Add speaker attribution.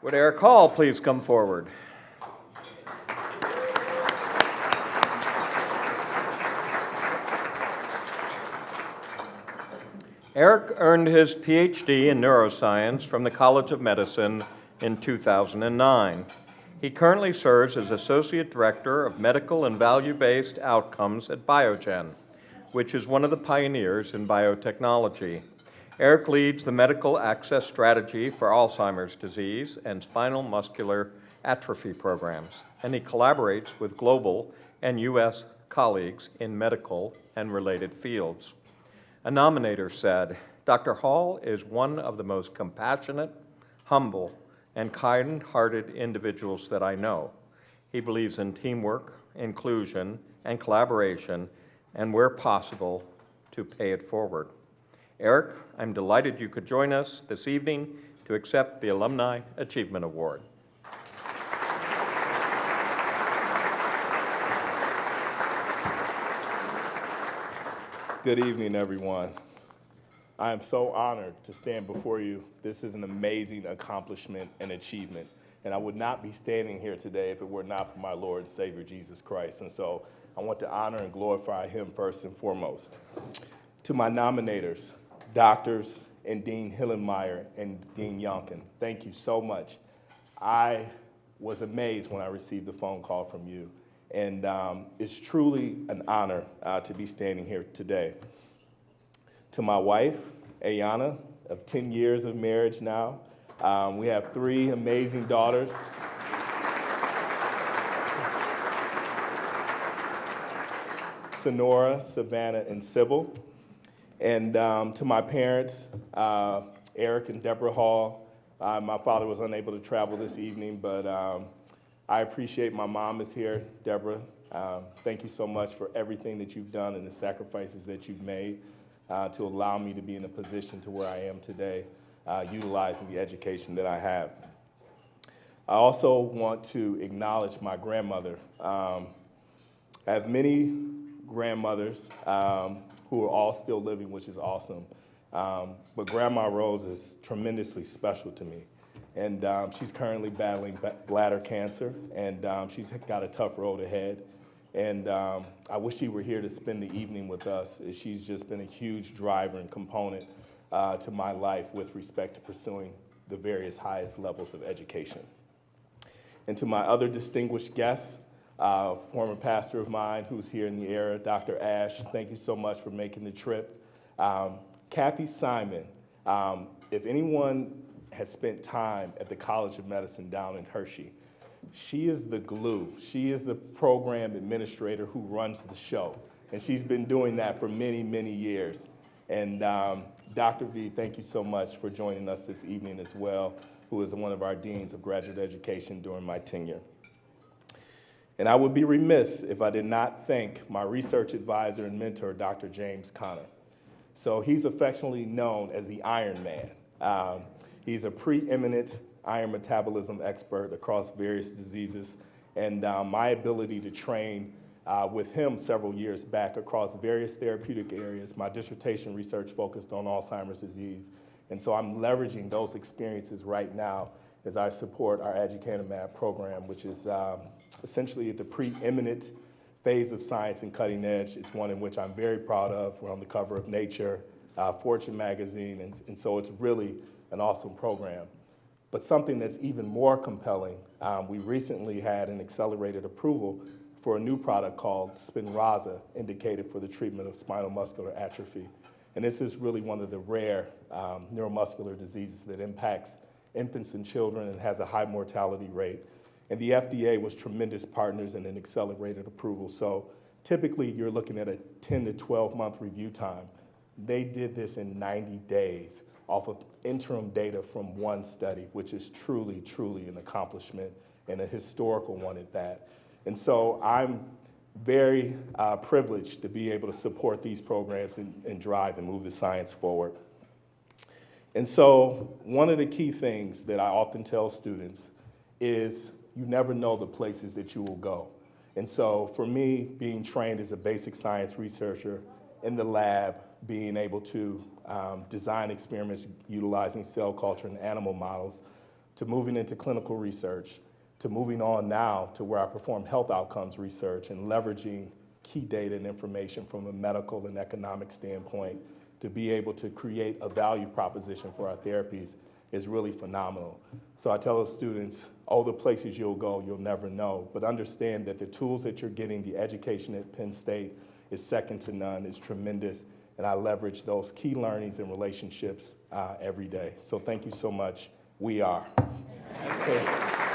Speaker 1: Would Eric Hall please come forward? Eric earned his PhD in neuroscience from the College of Medicine in 2009. He currently serves as Associate Director of Medical and Value-Based Outcomes at Biogen, which is one of the pioneers in biotechnology. Eric leads the medical access strategy for Alzheimer's disease and spinal muscular atrophy programs, and he collaborates with global and U.S. colleagues in medical and related fields. A nominator said, "Dr. Hall is one of the most compassionate, humble, and kind-hearted individuals that I know. He believes in teamwork, inclusion, and collaboration, and where possible, to pay it forward." Eric, I'm delighted you could join us this evening to accept the Alumni Achievement Award.
Speaker 2: Good evening, everyone. I am so honored to stand before you. This is an amazing accomplishment and achievement, and I would not be standing here today if it were not for my Lord and Savior, Jesus Christ. And so I want to honor and glorify him first and foremost. To my nominators, Doctors and Dean Hillenmeyer and Dean Yonkin, thank you so much. I was amazed when I received the phone call from you, and it's truly an honor to be standing here today. To my wife, Ayana, of 10 years of marriage now, we have 3 amazing daughters. Sonora, Savannah, and Sybil. And to my parents, Eric and Deborah Hall. My father was unable to travel this evening, but I appreciate my mom is here, Deborah. Thank you so much for everything that you've done and the sacrifices that you've made to allow me to be in a position to where I am today, utilizing the education that I have. I also want to acknowledge my grandmother. I have many grandmothers who are all still living, which is awesome. But Grandma Rose is tremendously special to me. And she's currently battling bladder cancer, and she's got a tough road ahead. And I wish she were here to spend the evening with us. She's just been a huge driver and component to my life with respect to pursuing the various highest levels of education. And to my other distinguished guests, former pastor of mine who's here in the area, Dr. Ash, thank you so much for making the trip. Kathy Simon, if anyone has spent time at the College of Medicine down in Hershey, she is the glue. She is the program administrator who runs the show. And she's been doing that for many, many years. And Dr. V, thank you so much for joining us this evening as well, who is one of our deans of graduate education during my tenure. And I would be remiss if I did not thank my research advisor and mentor, Dr. James Conner. So he's affectionately known as the Iron Man. He's a preeminent iron metabolism expert across various diseases, and my ability to train with him several years back across various therapeutic areas. My dissertation research focused on Alzheimer's disease, and so I'm leveraging those experiences right now as I support our aducanumab program, which is essentially at the preeminent phase of science and cutting edge. It's one in which I'm very proud of. We're on the cover of Nature, Fortune magazine, and so it's really an awesome program. But something that's even more compelling, we recently had an accelerated approval for a new product called Spinraza, indicated for the treatment of spinal muscular atrophy. And this is really one of the rare neuromuscular diseases that impacts infants and children and has a high mortality rate. And the FDA was tremendous partners in an accelerated approval. So typically you're looking at a 10 to 12 month review time. They did this in 90 days off of interim data from one study, which is truly, truly an accomplishment and a historical one at that. And so I'm very privileged to be able to support these programs and drive and move the science forward. And so one of the key things that I often tell students is you never know the places that you will go. And so for me, being trained as a basic science researcher in the lab, being able to design experiments utilizing cell culture and animal models, to moving into clinical research, to moving on now to where I perform health outcomes research and leveraging key data and information from a medical and economic standpoint to be able to create a value proposition for our therapies is really phenomenal. So I tell those students, all the places you'll go, you'll never know, but understand that the tools that you're getting, the education at Penn State is second to none, is tremendous, and I leverage those key learnings and relationships every day. So thank you so much. We are. Okay.